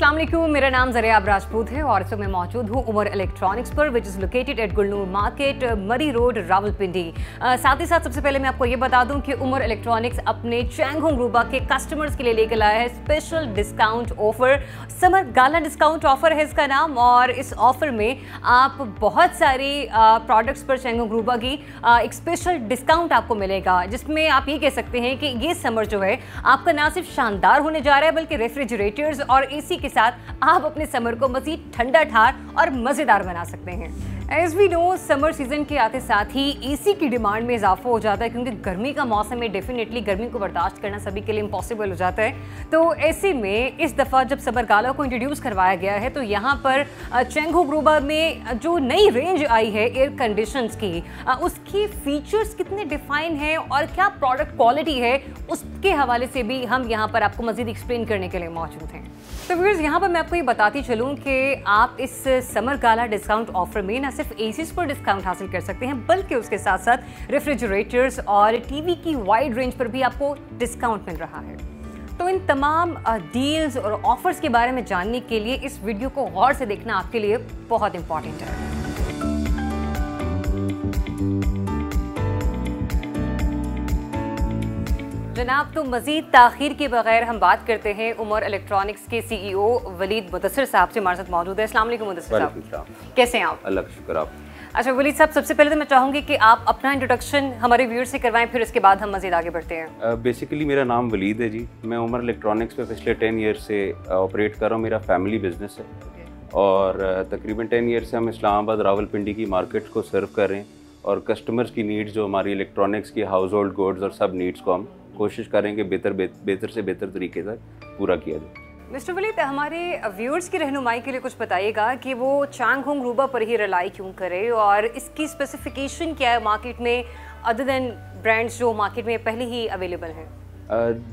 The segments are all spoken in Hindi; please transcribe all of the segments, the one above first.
अस्सलाम वालेकुम, मेरा नाम ज़रियाब राजपूत है और इस वक्त मैं मौजूद हूँ उमर इलेक्ट्रॉनिक्स पर, which is located at Gulnoor market, Murree road, Rawalpindi. साथ ही साथ सबसे पहले मैं आपको ये बता दूँ कि उमर इलेक्ट्रॉनिक्स अपने चैंग होंग रूबा के कस्टमर्स के लिए लेकर लाया है स्पेशल डिस्काउंट ऑफर। समर गाला डिस्काउंट ऑफर है इसका नाम, और इस ऑफर में आप बहुत सारी प्रोडक्ट्स पर चैंग होंग रूबा की एक स्पेशल डिस्काउंट आपको मिलेगा, जिसमें आप ये कह सकते हैं कि ये समर जो है आपका ना सिर्फ शानदार होने जा रहा है बल्कि रेफ्रिजरेटर्स और एसी के साथ आप अपने समर को मज़ीद ठंडा ठार और मज़ेदार बना सकते हैं। As we know, summer season के आते साथ ही एसी की डिमांड में इजाफा हो जाता है, क्योंकि गर्मी का मौसम है, डेफिनेटली गर्मी को बर्दाश्त करना सभी के लिए इम्पॉसिबल हो जाता है। तो ऐसे में इस दफ़ा जब समर गाला को इंट्रोड्यूस करवाया गया है तो यहाँ पर चैंग होंग रूबा में जो नई रेंज आई है एयर कंडीशनर्स की, उसकी फीचर्स कितने डिफाइन हैं और क्या प्रोडक्ट क्वालिटी है, उसके हवाले से भी हम यहाँ पर आपको मज़ीद एक्सप्लेन करने के लिए मौजूद हैं। तो व्यूअर्स, यहाँ पर मैं आपको ये बताती चलूँ कि आप इस समर गाला डिस्काउंट ऑफर में न सिर्फ एसीज पर डिस्काउंट हासिल कर सकते हैं, बल्कि उसके साथ साथ रेफ्रिजरेटर्स और टीवी की वाइड रेंज पर भी आपको डिस्काउंट मिल रहा है। तो इन तमाम डील्स और ऑफर्स के बारे में जानने के लिए इस वीडियो को गौर से देखना आपके लिए बहुत इंपॉर्टेंट है। जनाब, तो मज़ीद ताख़ीर के बगैर हम बात करते हैं उमर इलेक्ट्रॉनिक्स के सीईओ वलीद मुदस्सिर साहब से हमारे साथ मौजूद है। अस्सलाम वालेकुम मुदस्सिर साहब, कैसे हैं आप? अल्लाह का शुक्र। आप? अच्छा वलीद साहब, सबसे पहले तो मैं चाहूँगी कि आप अपना इंट्रोडक्शन हमारे व्यूअर्स से करवाएं, फिर इसके बाद हम मज़ीद आगे बढ़ते हैं। बेसिकली मेरा नाम वलीद है जी। मैं उमर इलेक्ट्रॉनिक्स पे पिछले 10 ईयर से ऑपरेट कर रहा हूँ। मेरा फैमिली बिजनेस है और तकरीबन 10 ईयर से हम इस्लामाबाद रावलपिंडी की मार्केट को सर्व कर रहे हैं और कस्टमर्स की नीड्स, जो हमारी इलेक्ट्रॉनिक्स की हाउस होल्ड गुड्स और सब नीड्स को हम कोशिश करेंगे बेहतर से बेहतर तरीके से पूरा किया जाए। मिस्टर वलीद, हमारे व्यूअर्स की रहनुमाई के लिए कुछ बताइएगा कि वो चैंग होंग रूबा पर ही रिलाई क्यों करे और इसकी स्पेसिफिकेशन क्या है मार्केट में, अदर देन ब्रांड्स जो मार्केट में पहले ही अवेलेबल हैं।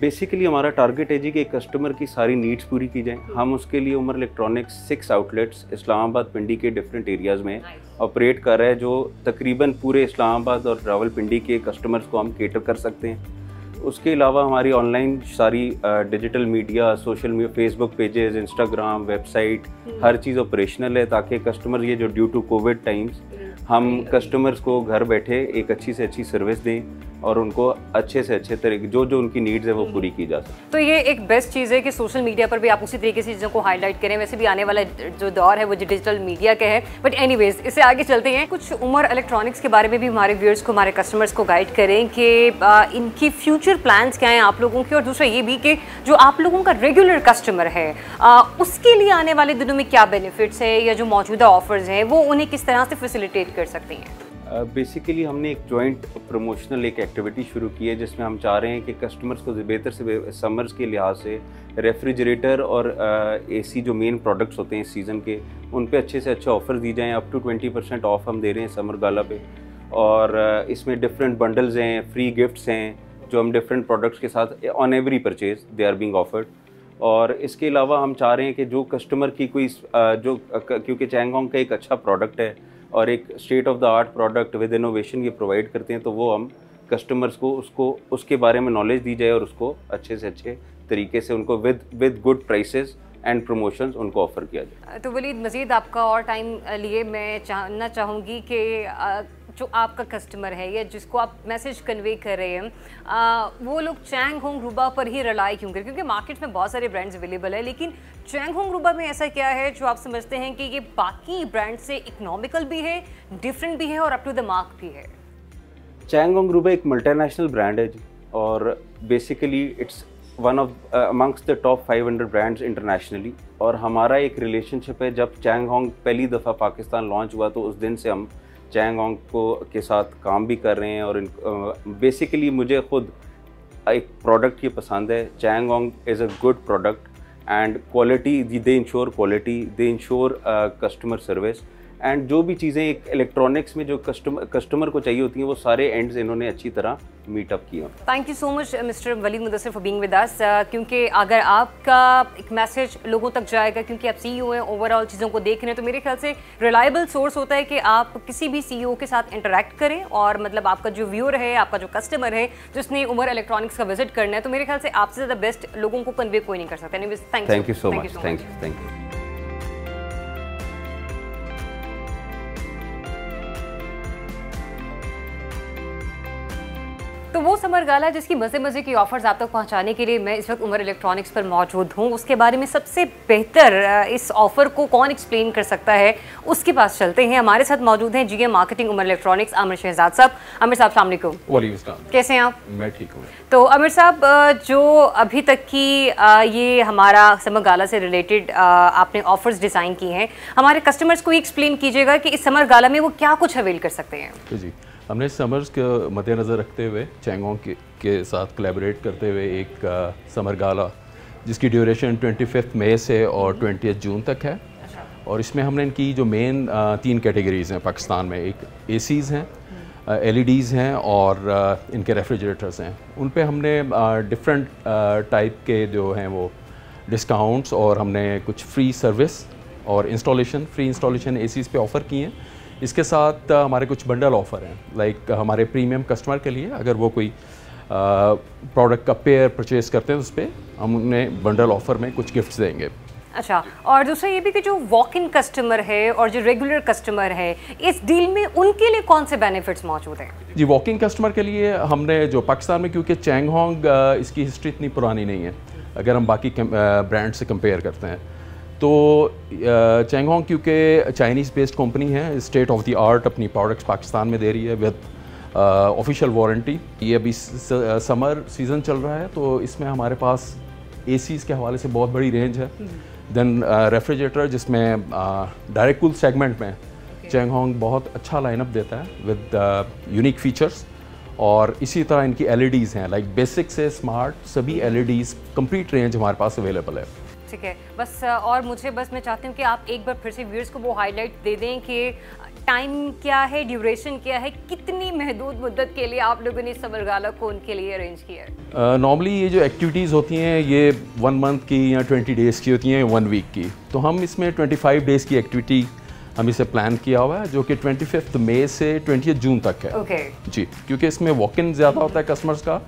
बेसिकली हमारा टारगेट है जी कि कस्टमर की सारी नीड्स पूरी की जाएं। हम उसके लिए उमर इलेक्ट्रॉनिक्स 6 आउटलेट्स इस्लामाबाद पिंडी के डिफरेंट एरियाज़ में ऑपरेट कर रहा है, जो तकरीबन पूरे इस्लामाबाद और रावलपिंडी के कस्टमर्स को हम केटर कर सकते हैं। उसके अलावा हमारी ऑनलाइन सारी digital media, social media, Facebook pages, Instagram, website, हर चीज़ ऑपरेशनल है, ताकि कस्टमर ये जो ड्यू टू कोविड टाइम्स हम कस्टमर्स को घर बैठे एक अच्छी से अच्छी सर्विस दें और उनको अच्छे से अच्छे तरीके जो उनकी नीड्स है वो पूरी की जा सके। तो ये एक बेस्ट चीज़ है कि सोशल मीडिया पर भी आप उसी तरीके से चीज़ों को हाईलाइट करें। वैसे भी आने वाला जो दौर है वो डिजिटल मीडिया का है, बट एनीवेज इससे आगे चलते हैं। कुछ उमर इलेक्ट्रॉनिक्स के बारे में भी हमारे व्यूअर्स को, हमारे कस्टमर्स को गाइड करें कि इनकी फ्यूचर प्लान्स क्या हैं आप लोगों के, और दूसरा ये भी कि जो आप लोगों का रेगुलर कस्टमर है उसके लिए आने वाले दिनों में क्या बेनिफिट्स है या जो मौजूदा ऑफर्स हैं वो उन्हें किस तरह से फैसिलिटेट कर सकती हैं। बेसिकली हमने एक जॉइंट प्रमोशनल एक एक्टिविटी शुरू की है, जिसमें हम चाह रहे हैं कि कस्टमर्स को बेहतर से समर्स के लिहाज से रेफ्रिजरेटर और एसी जो मेन प्रोडक्ट्स होते हैं इस सीज़न के, उन पे अच्छे से अच्छे ऑफर दी जाएं। अप टू 20% ऑफ हम दे रहे हैं समर गाला पे, और इसमें डिफरेंट बंडल्स हैं, फ्री गिफ्ट्स हैं जो हम डिफरेंट प्रोडक्ट्स के साथ on every purchase they are being offered. और इसके अलावा हम चाह रहे हैं कि जो कस्टमर की कोई क्योंकि चैंग होंग का एक अच्छा प्रोडक्ट है और एक state of the art product with innovation ये प्रोवाइड करते हैं, तो वो हम कस्टमर्स को उसके बारे में नॉलेज दी जाए और उसको अच्छे से अच्छे तरीके से उनको with good prices and promotions उनको ऑफर किया जाए। तो वलीद, मज़ीद आपका और टाइम लिए मैं जानना चाहूँगी कि जो आपका कस्टमर है या जिसको आप मैसेज कन्वे कर रहे हैं वो लोग चैंग होंग रूबा पर ही रिलाई क्यों करें, क्योंकि मार्केट में बहुत सारे ब्रांड्स अवेलेबल है, लेकिन चैंग होंग रूबा में ऐसा क्या है जो आप समझते हैं कि ये बाकी ब्रांड से इकोनॉमिकल भी है, डिफरेंट भी है और अप टू द मार्क भी है। चैंग होंग रूबा एक मल्टीनेशनल ब्रांड है जी, और basically it's one of amongst the top 500 brands internationally. और हमारा एक रिलेशनशिप है, जब चैंग होंग पहली दफ़ा पाकिस्तान लॉन्च हुआ तो उस दिन से हम चैंग होंग के साथ काम भी कर रहे हैं। और बेसिकली मुझे खुद एक प्रोडक्ट ये पसंद है, Changhong is a good product and quality, they ensure quality, they ensure customer service and जो भी चीज़ें एक इलेक्ट्रॉनिक्स में जो कस्टमर को चाहिए होती हैं वो सारे एंड्स इन्होंने अच्छी तरह मीटअप किया। Thank you so much mister Waleed Mudassir for being with us, क्योंकि अगर आपका एक मैसेज लोगों तक जाएगा, क्योंकि आप सीईओ हैं, ओवरऑल चीज़ों को देख रहे हैं, तो मेरे ख्याल से रिलायबल सोर्स होता है कि आप किसी भी सीईओ के साथ इंटरेक्ट करें और मतलब आपका जो व्यूअर है, आपका जो कस्टमर है जिसने उमर इलेक्ट्रॉनिक्स का विजिट करना है, तो मेरे ख्याल से आपसे ज़्यादा बेस्ट लोगों को कन्वे कोई नहीं कर सकता। Anyways thank you so much. Thank you. तो वो समर गाला जिसकी मज़े मज़े की ऑफर्स आप तक पहुंचाने के लिए मैं इस वक्त उमर इलेक्ट्रॉनिक्स पर मौजूद हूं, उसके बारे में सबसे बेहतर इस ऑफ़र को कौन एक्सप्लेन कर सकता है उसके पास चलते हैं। हमारे साथ मौजूद हैं GM marketing Umar Electronics Aamir Shahzad साहब। आमिर साहब अस्सलाम वालेकुम, कैसे हैं आप? मैं ठीक हूँ। तो आमिर साहब, जो अभी तक की ये हमारा समर गाला से रिलेटेड आपने ऑफर्स डिज़ाइन की हैं, हमारे कस्टमर्स को एक्सप्लेन कीजिएगा कि इस समर गाला में वो क्या कुछ अवेल कर सकते हैं। जी, हमने समर्स के मद्देनज़र रखते हुए चैंगहोंग के साथ कोलैबोरेट करते हुए एक समर गाला जिसकी ड्यूरेशन 25 मई से और 20 जून तक है, और इसमें हमने इनकी जो मेन 3 कैटेगरीज़ हैं पाकिस्तान में, एक एसीज़ हैं, एलईडीज़ हैं और इनके रेफ्रिजरेटर्स हैं। उन पे हमने डिफरेंट टाइप के जो हैं वो डिस्काउंट्स और हमने कुछ फ्री सर्विस और फ्री इंस्टॉलेशन एसीज़ पे ऑफ़र किए हैं। इसके साथ हमारे कुछ बंडल ऑफ़र हैं, लाइक हमारे प्रीमियम कस्टमर के लिए अगर वो कोई प्रोडक्ट का पेयर परचेज़ करते हैं उस पर हम उन्हें बंडल ऑफ़र में कुछ गिफ्ट्स देंगे। अच्छा, और दूसरा ये भी कि जो वॉक इन कस्टमर है और जो रेगुलर कस्टमर है, इस डील में उनके लिए कौन से बेनिफिट्स मौजूद हैं? जी, वॉक इन कस्टमर के लिए हमने जो पाकिस्तान में, क्योंकि चैंगहोंग इसकी हिस्ट्री इतनी पुरानी नहीं है अगर हम बाकी ब्रांड से कंपेयर करते हैं, तो चैंगहोंग क्योंकि चाइनीज़ बेस्ड कंपनी है, स्टेट ऑफ द आर्ट अपनी प्रोडक्ट्स पाकिस्तान में दे रही है विद ऑफिशियल वारंटी। ये अभी समर सीज़न चल रहा है तो इसमें हमारे पास एसीज़ के हवाले से बहुत बड़ी रेंज है। देन रेफ्रिजरेटर जिसमें डायरेक्ट कूल सेगमेंट में चैंगहोंग बहुत अच्छा लाइनअप देता है विद यूनिक फीचर्स, और इसी तरह इनकी एलईडीज़ हैं, लाइक बेसिक से स्मार्ट सभी एलईडीज़ कंप्लीट रेंज हमारे पास अवेलेबल है। ठीक है, बस और मैं चाहती हूँ कि आप एक बार फिर से व्यूअर्स को वो हाईलाइट दे दें कि टाइम क्या है, ड्यूरेशन क्या है, कितनी महदूद मुद्दत के लिए आप लोगों ने इस समर गाला को उनके लिए अरेंज किया है। नॉर्मली ये जो एक्टिविटीज़ होती हैं ये 1 मंथ की या 20 डेज़ की होती हैं, 1 वीक की, तो हम इसमें 25 डेज़ की एक्टिविटी हम इसे प्लान किया हुआ है जो कि 25 मई से 20 जून तक है। ओके जी, क्योंकि इसमें वॉक इन ज़्यादा होता है कस्टमर्स का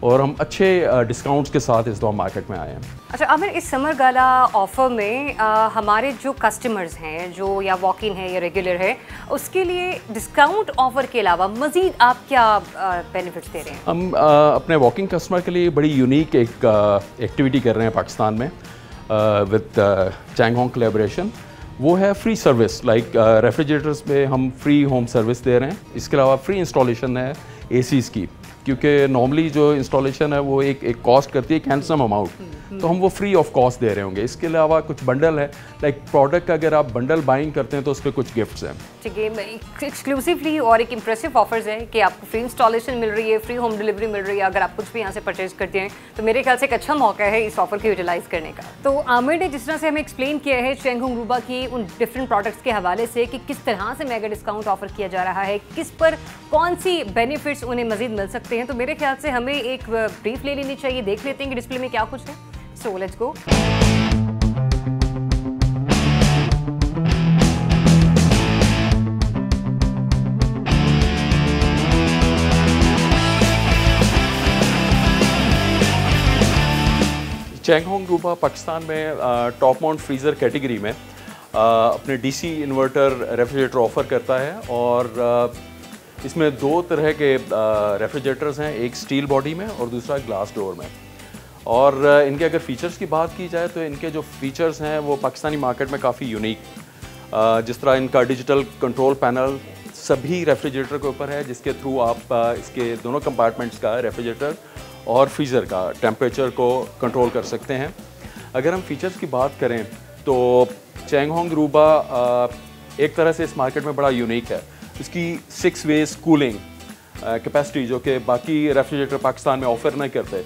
और हम अच्छे डिस्काउंट्स के साथ इस दौर मार्केट में आए हैं। अच्छा आमिर, इस समर गाला ऑफर में हमारे जो कस्टमर्स हैं जो या वॉक इन है या रेगुलर है, उसके लिए डिस्काउंट ऑफर के अलावा मज़ीद आप क्या बेनिफिट्स दे रहे हैं? हम अपने वॉकिंग कस्टमर के लिए बड़ी यूनिक एक एक्टिविटी कर रहे हैं पाकिस्तान में विद चैंगहोंग कोलैबोरेशन। वो है फ्री सर्विस, लाइक रेफ्रिजरेटर्स में हम फ्री होम सर्विस दे रहे हैं। इसके अलावा फ्री इंस्टॉलेशन है एसीज़ की, क्योंकि नॉर्मली जो इंस्टॉलेशन है वो एक कॉस्ट करती है एक हैंडसम अमाउंट, तो हम वो फ्री ऑफ कॉस्ट दे रहे होंगे। इसके अलावा कुछ बंडल है, लाइक प्रोडक्ट का अगर आप बंडल बाइंग करते हैं तो उस पर कुछ गिफ्ट्स हैं। ठीक है, एक्सक्लूसिवली और एक इम्प्रेसिव ऑफर्स है कि आपको फ्री इंस्टॉलेशन मिल रही है, फ्री होम डिलीवरी मिल रही है अगर आप कुछ भी यहाँ से परचेज करते हैं, तो मेरे ख्याल से एक अच्छा मौका है इस ऑफर को यूटिलाइज करने का। तो आमिर ने जिस तरह से हमें एक्सप्लेन किया है चैंगहोंग रूबा की उन डिफरेंट प्रोडक्ट्स के हवाले से कि किस तरह से मेगा डिस्काउंट ऑफर किया जा रहा है, किस पर कौन सी बेनिफिट्स उन्हें मजीद मिल सकते हैं, तो मेरे ख्याल से हमें एक ब्रीफ ले लेनी चाहिए, देख लेते हैं कि डिस्प्ले में क्या कुछ है। So let's go. चैंगहोंग रूबा पाकिस्तान में टॉप माउंट फ्रीज़र कैटेगरी में अपने डीसी इन्वर्टर रेफ्रिजरेटर ऑफ़र करता है, और इसमें 2 तरह के रेफ्रिजरेटर्स हैं, एक स्टील बॉडी में और दूसरा ग्लास डोर में। और इनके अगर फ़ीचर्स की बात की जाए तो इनके जो फ़ीचर्स हैं वो पाकिस्तानी मार्केट में काफ़ी यूनिक, जिस तरह इनका डिजिटल कंट्रोल पैनल सभी रेफ्रिजरेटर के ऊपर है, जिसके थ्रू आप इसके दोनों कंपार्टमेंट्स का, रेफ्रिजरेटर और फ्रीज़र का टेम्परेचर को कंट्रोल कर सकते हैं। अगर हम फ़ीचर्स की बात करें तो चैंगहोंग रूबा एक तरह से इस मार्केट में बड़ा यूनिक है। इसकी 6 वेज कूलिंग कैपेसिटी जो कि बाकी रेफ्रिजरेटर पाकिस्तान में ऑफ़र नहीं करते।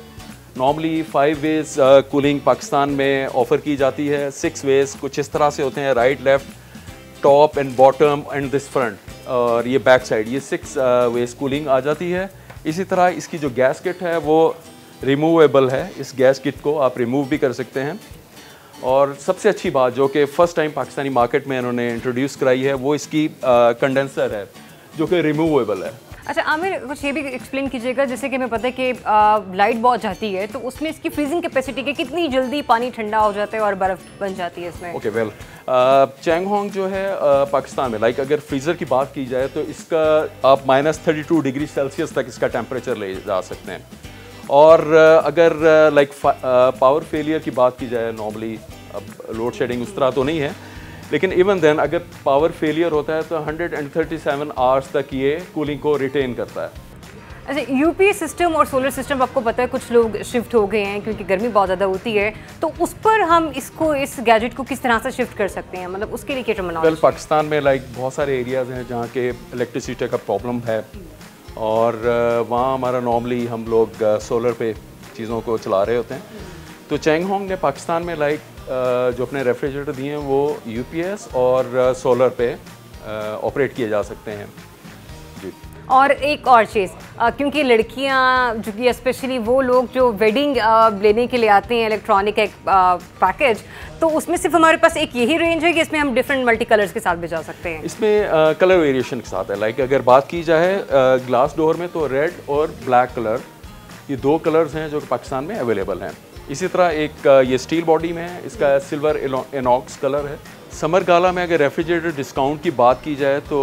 नॉर्मली 5 वेज कूलिंग पाकिस्तान में ऑफ़र की जाती है, 6 वेज कुछ इस तरह से होते हैं, right left top and bottom and this front और ये बैक साइड, ये 6 वेज कूलिंग आ जाती है। इसी तरह इसकी जो गैस किट है वो रिमूवेबल है, इस गैस किट को आप रिमूव भी कर सकते हैं। और सबसे अच्छी बात जो कि फ़र्स्ट टाइम पाकिस्तानी मार्केट में इन्होंने इंट्रोड्यूस कराई है वो इसकी कंडेंसर है जो कि रिमूवेबल है। अच्छा आमिर, कुछ ये भी एक्सप्लेन कीजिएगा, जैसे कि हमें पता है कि लाइट बहुत जाती है तो उसमें इसकी फ्रीजिंग कैपेसिटी के कितनी जल्दी पानी ठंडा हो जाता है और बर्फ़ बन जाती है इसमें? ओके वेल, चैंगहोंग जो है पाकिस्तान में लाइक अगर फ्रीज़र की बात की जाए तो इसका आप -32 डिग्री सेल्सियस तक इसका टेम्परेचर ले जा सकते हैं। और अगर लाइक पावर फेलियर की बात की जाए, नॉर्मली अब लोड शेडिंग उस तरह तो नहीं है, लेकिन इवन देन अगर पावर फेलियर होता है तो 137 आवर्स तक ये कूलिंग को रिटेन करता है। अच्छा, यूपीएस सिस्टम और सोलर सिस्टम आपको पता है कुछ लोग शिफ्ट हो गए हैं क्योंकि गर्मी बहुत ज़्यादा होती है, तो उस पर हम इस गैजेट को किस तरह से शिफ्ट कर सकते हैं, मतलब उसके लिए क्या टर्मिनोलॉजी? वेल, पाकिस्तान में लाइक बहुत सारे एरियाज़ हैं जहाँ के इलेक्ट्रिसिटी का प्रॉब्लम है और वहाँ हमारा नॉर्मली हम लोग सोलर पे चीज़ों को चला रहे होते हैं। तो चैंगहोंग ने पाकिस्तान में लाइक जो अपने रेफ्रिजरेटर दिए हैं वो यूपीएस और सोलर पे ऑपरेट किए जा सकते हैं जी। और एक और चीज़, क्योंकि लड़कियां जो कि स्पेशली वो लोग जो वेडिंग लेने के लिए आते हैं इलेक्ट्रॉनिक एक पैकेज, तो उसमें सिर्फ हमारे पास एक यही रेंज है कि इसमें हम डिफरेंट मल्टी कलर्स के साथ भी जा सकते हैं? इसमें कलर वेरिएशन के साथ है। लाइक अगर बात की जाए ग्लास डोर में तो रेड और ब्लैक कलर, ये 2 कलर्स हैं जो कि पाकिस्तान में अवेलेबल हैं। इसी तरह एक ये स्टील बॉडी में है, इसका सिल्वर इनॉक्स कलर है। समर गाला में अगर रेफ्रिजरेटर डिस्काउंट की बात की जाए तो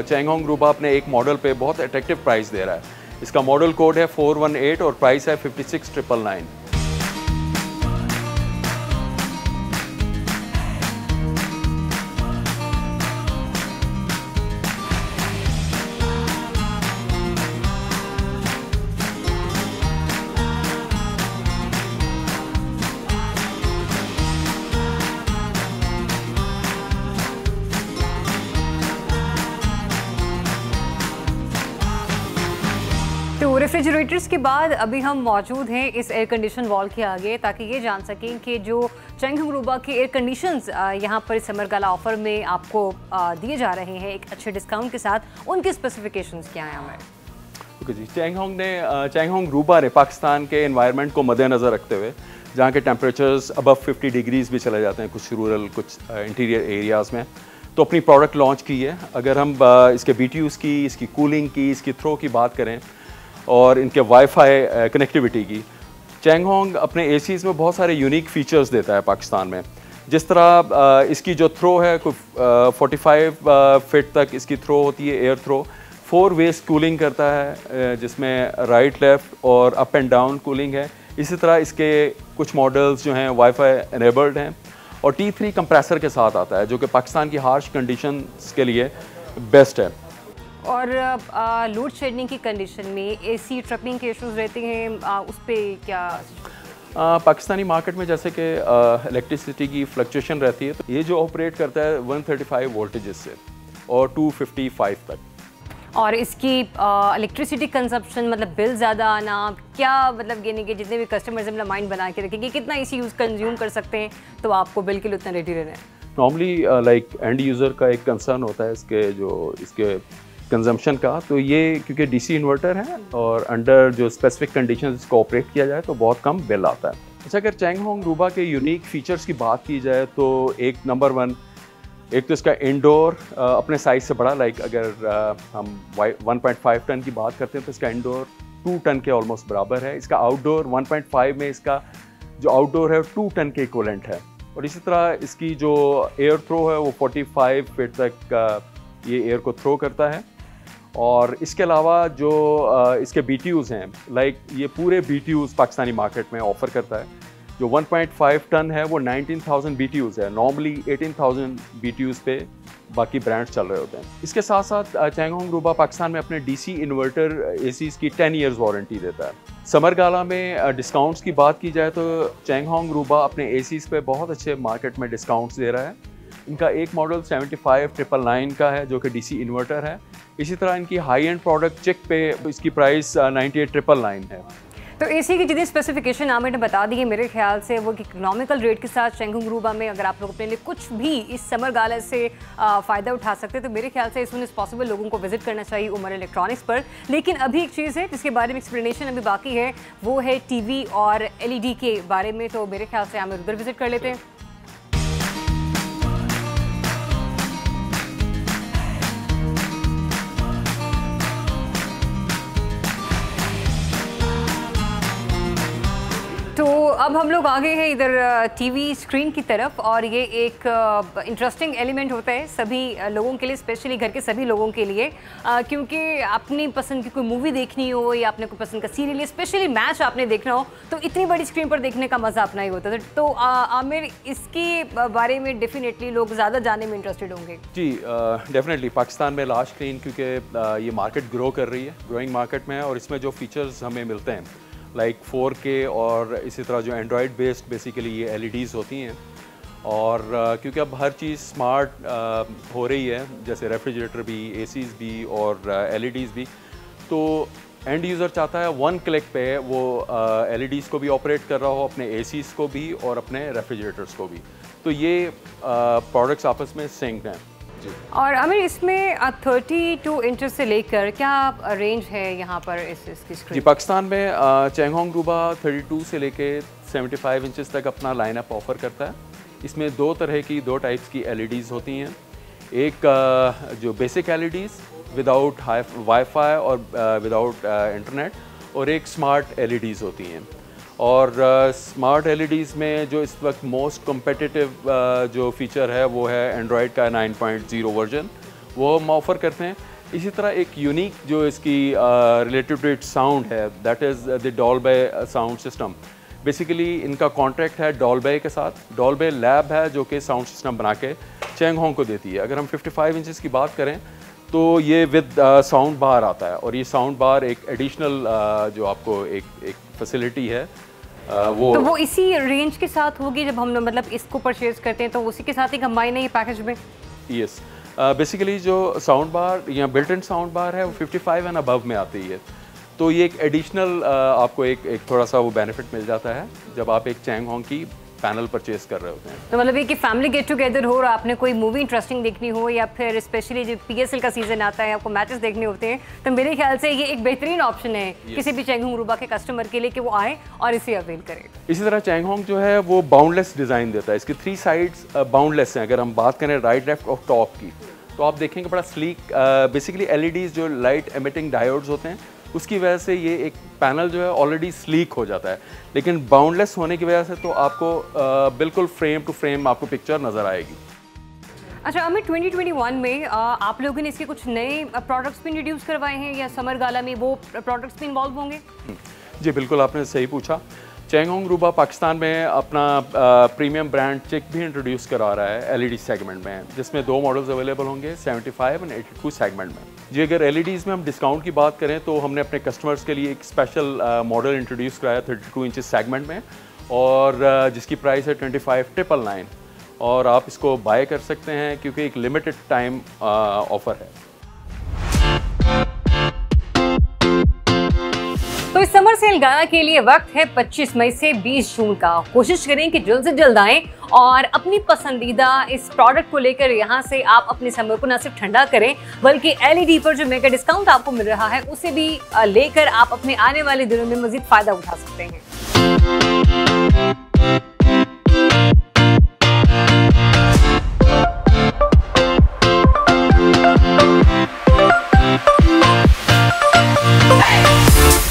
चैंगहोंग ग्रुप अपने एक मॉडल पे बहुत अट्रैक्टिव प्राइस दे रहा है। इसका मॉडल कोड है 418 और प्राइस है 56,999। तो रेफ्रिजरेटर्स के बाद अभी हम मौजूद हैं इस एयर कंडीशन वॉल के आगे, ताकि ये जान सकें कि जो चैंगहोंग रूबा के एयर कंडीशंस यहाँ पर समर गाला ऑफर में आपको दिए जा रहे हैं एक अच्छे डिस्काउंट के साथ, उनके स्पेसिफिकेशंस क्या हैं हमें? ओके जी, चैंगहोंग रूबा ने पाकिस्तान के एनवायरनमेंट को मद्देनज़र रखते हुए, जहाँ के टेम्परेचर्स अबव 50 डिग्रीज़ भी चले जाते हैं कुछ रूरल कुछ इंटीरियर एरियाज़ में, तो अपनी प्रोडक्ट लॉन्च की है। अगर हम इसके BTUs की, इसकी कूलिंग की, इसकी थ्रो की बात करें और इनके वाईफाई कनेक्टिविटी की, चैंगहोंग अपने एसीज़ में बहुत सारे यूनिक फीचर्स देता है पाकिस्तान में। जिस तरह इसकी जो थ्रो है 45 फीट तक इसकी थ्रो होती है, एयर थ्रो 4 वेज कूलिंग करता है जिसमें राइट लेफ़्ट और अप एंड डाउन कूलिंग है। इसी तरह इसके कुछ मॉडल्स जो हैं वाईफाई एनेबल्ड हैं और T3 कंप्रेसर के साथ आता है जो कि पाकिस्तान की हार्श कंडीशंस के लिए बेस्ट है। और लोड शेडिंग की कंडीशन में एसी ट्रिपिंग के इश्यूज रहते हैं, उस पर क्या? पाकिस्तानी मार्केट में जैसे कि इलेक्ट्रिसिटी की फ्लक्चुएशन रहती है, तो ये जो ऑपरेट करता है 135 वोल्टेजेस से और 255 तक। और इसकी इलेक्ट्रिसिटी कंजप्शन, मतलब बिल ज़्यादा आना, क्या मतलब यानी कि जितने भी कस्टमर्स अपना माइंड बना के रखेंगे कितना इसी यूज़ कंज्यूम कर सकते हैं तो आपको बिल के लिए उतना रेडी रहना है? नॉर्मली लाइक एंड यूज़र का एक कंसर्न होता है इसके कंजम्पशन का, तो ये क्योंकि DC इन्वर्टर है और अंडर जो स्पेसिफिक कंडीशंस इसको ऑपरेट किया जाए तो बहुत कम बिल आता है। अच्छा, अगर चैंगहोंग रूबा के यूनिक फीचर्स की बात की जाए तो नंबर 1 एक तो इसका इंडोर अपने साइज़ से बड़ा, लाइक अगर हम 1.5 टन की बात करते हैं तो इसका इंडोर 2 टन के ऑलमोस्ट बराबर है। इसका आउटडोर 1.5 में इसका जो आउटडोर है 2 टन के इक्वलेंट है। और इसी तरह इसकी जो एयर थ्रो है वो 45 फीट तक ये एयर को थ्रो करता है। और इसके अलावा जो इसके BTUs हैं, लाइक ये पूरे BTUs पाकिस्तानी मार्केट में ऑफ़र करता है। जो 1.5 टन है वो 19,000 BTUs है, नॉर्मली 18,000 BTUs पे बाकी ब्रांड्स चल रहे होते हैं। इसके साथ साथ चैंगहोंग रूबा पाकिस्तान में अपने DC इन्वर्टर ACs की 10 ईयर्स वारंटी देता है। समर गाला में डिस्काउंट्स की बात की जाए तो चैंगहोंग रूबा अपने ACs पे बहुत अच्छे मार्केट में डिस्काउंट्स दे रहा है। इनका एक मॉडल 75,999 का है जो कि DC इन्वर्टर है। इसी तरह इनकी हाई एंड प्रोडक्ट चेक पे इसकी प्राइस 98,999 है। तो एसी की जितनी स्पेसिफिकेशन आमिर ने बता दी है, मेरे ख्याल से वो इकोनॉमिकल रेट के साथ चेंगहोंग रूबा में अगर आप लोग अपने लिए कुछ भी इस समर गाला से फ़ायदा उठा सकते हैं तो मेरे ख्याल से इस सुन इस पॉसिबल लोगों को विजिट करना चाहिए उमर इलेक्ट्रॉनिक्स पर। लेकिन अभी एक चीज़ है जिसके बारे में एक्सप्लेनेशन अभी बाकी है, वो है टीवी और एलईडी के बारे में। तो मेरे ख्याल से आमिर उधर विजिट कर लेते हैं। तो अब हम लोग आगे हैं इधर टीवी स्क्रीन की तरफ, और ये एक इंटरेस्टिंग एलिमेंट होता है सभी लोगों के लिए, स्पेशली घर के सभी लोगों के लिए, क्योंकि अपनी पसंद की कोई मूवी देखनी हो या अपने कोई पसंद का सीरियल या स्पेशली मैच आपने देखना हो तो इतनी बड़ी स्क्रीन पर देखने का मज़ा अपना ही होता है। तो आमिर, इसके बारे में डेफिनेटली लोग ज़्यादा जानने में इंटरेस्टेड होंगे। जी डेफिनेटली पाकिस्तान में लार्ज स्क्रीन क्योंकि ये मार्केट ग्रो कर रही है, ग्रोइंग मार्केट में है, और इसमें जो फीचर्स हमें मिलते हैं लाइक 4K और इसी तरह जो एंड्रॉयड बेस्ड बेसिकली ये LEDs होती हैं, और क्योंकि अब हर चीज़ स्मार्ट हो रही है, जैसे रेफ्रिजरेटर भी, ACs भी और LEDs भी, तो एंड यूज़र चाहता है वन क्लिक पे वो LEDs को भी ऑपरेट कर रहा हो, अपने ACs को भी और अपने रेफ्रिजरेटर्स को भी। तो ये प्रोडक्ट्स आपस में सिंक्ड हैं। और आमिर, इसमें 32 इंच से लेकर क्या रेंज है यहाँ पर इसकी स्क्रीन? जी, पाकिस्तान में चेंगहोंग रूबा 32 से लेके 75 इंचेस तक अपना लाइनअप ऑफर करता है। इसमें दो टाइप्स की LEDs होती हैं, एक जो बेसिक LEDs विदाउट वाईफाई और विदाउट इंटरनेट, और एक स्मार्ट LEDs होती हैं। और स्मार्ट LEDs में जो इस वक्त मोस्ट कम्पिटिटिव जो फीचर है वो है एंड्रॉयड का 9.0 वर्जन, वो हम ऑफ़र करते हैं। इसी तरह एक यूनिक जो इसकी रिलेटेड टू इट साउंड है, that is the Dolby sound system. Basically इनका कॉन्ट्रैक्ट है डॉल्बे के साथ। डॉल्बे लैब है जो कि साउंड सिस्टम बना के चेंगहोंग को देती है। अगर हम 55 इंचेस की बात करें तो ये विद साउंड बार आता है, और ये साउंड बार एक एडिशनल जो आपको एक फैसिलिटी है वो इसी रेंज के साथ होगी जब हम मतलब इसको परचेज करते हैं, तो उसी के साथ ही कंबाइन है ये पैकेज में? यस, बेसिकली जो साउंड बार या बिल्ट इन साउंड बार है वो 55 एंड अबव में आती है, तो ये एक एडिशनल आपको एक थोड़ा सा वो बेनिफिट मिल जाता है जब आप एक चेंगहोंग की पैनल परचेज कर रहे होते हैं। तो मतलब ये कि फैमिली गेट टुगेदर हो और आपने कोई मूवी इंटरेस्टिंग देखनी हो, या फिर स्पेशली जब PSL का सीजन आता है आपको मैचेस देखने होते हैं, तो मेरे ख्याल से ये एक बेहतरीन ऑप्शन है किसी भी चेंगहोंग रूबा के कस्टमर के लिए कि वो आए और इसे अवेल करें। इसी तरह चेंगहोंग जो है वो बाउंडलेस डिज़ाइन देता है, इसकी 3 साइड्स बाउंडलेस हैं। अगर हम बात करें राइट, लेफ्ट और टॉप की, तो आप देखेंगे बड़ा स्लीक, बेसिकली LEDs जो लाइट एमिटिंग डायोड्स होते हैं उसकी वजह से ये एक पैनल जो है ऑलरेडी स्लीक हो जाता है, लेकिन बाउंडलेस होने की वजह से तो आपको बिल्कुल फ्रेम टू फ्रेम आपको पिक्चर नज़र आएगी। अच्छा अमित, 2021 में आप लोगों ने इसके कुछ नए प्रोडक्ट्स भी इंट्रोड्यूस करवाए हैं, या समर गाला में वो प्रोडक्ट्स भी इन्वॉल्व होंगे? जी बिल्कुल, आपने सही पूछा। चेंगहोंग रूबा पाकिस्तान में अपना प्रीमियम ब्रांड चिक भी इंट्रोड्यूस करा रहा है LED सेगमेंट में, जिसमें 2 मॉडल्स अवेलेबल होंगे 75 और 82 सेगमेंट में। जी अगर LEDs में हम डिस्काउंट की बात करें तो हमने अपने कस्टमर्स के लिए एक स्पेशल मॉडल इंट्रोड्यूस कराया 32 इंच सेगमेंट में, और जिसकी प्राइस है 25,999, और आप इसको बाय कर सकते हैं क्योंकि एक लिमिटेड टाइम ऑफर है। तो इस समर सेल गाला के लिए वक्त है 25 मई से 20 जून का। कोशिश करें कि जल्द से जल्द आएं और अपनी पसंदीदा इस प्रोडक्ट को लेकर यहाँ से आप अपने समर को न सिर्फ ठंडा करें बल्कि LED पर जो मेगा डिस्काउंट आपको मिल रहा है उसे भी लेकर आप अपने आने वाले दिनों में मजीद फायदा उठा सकते हैं। Hey!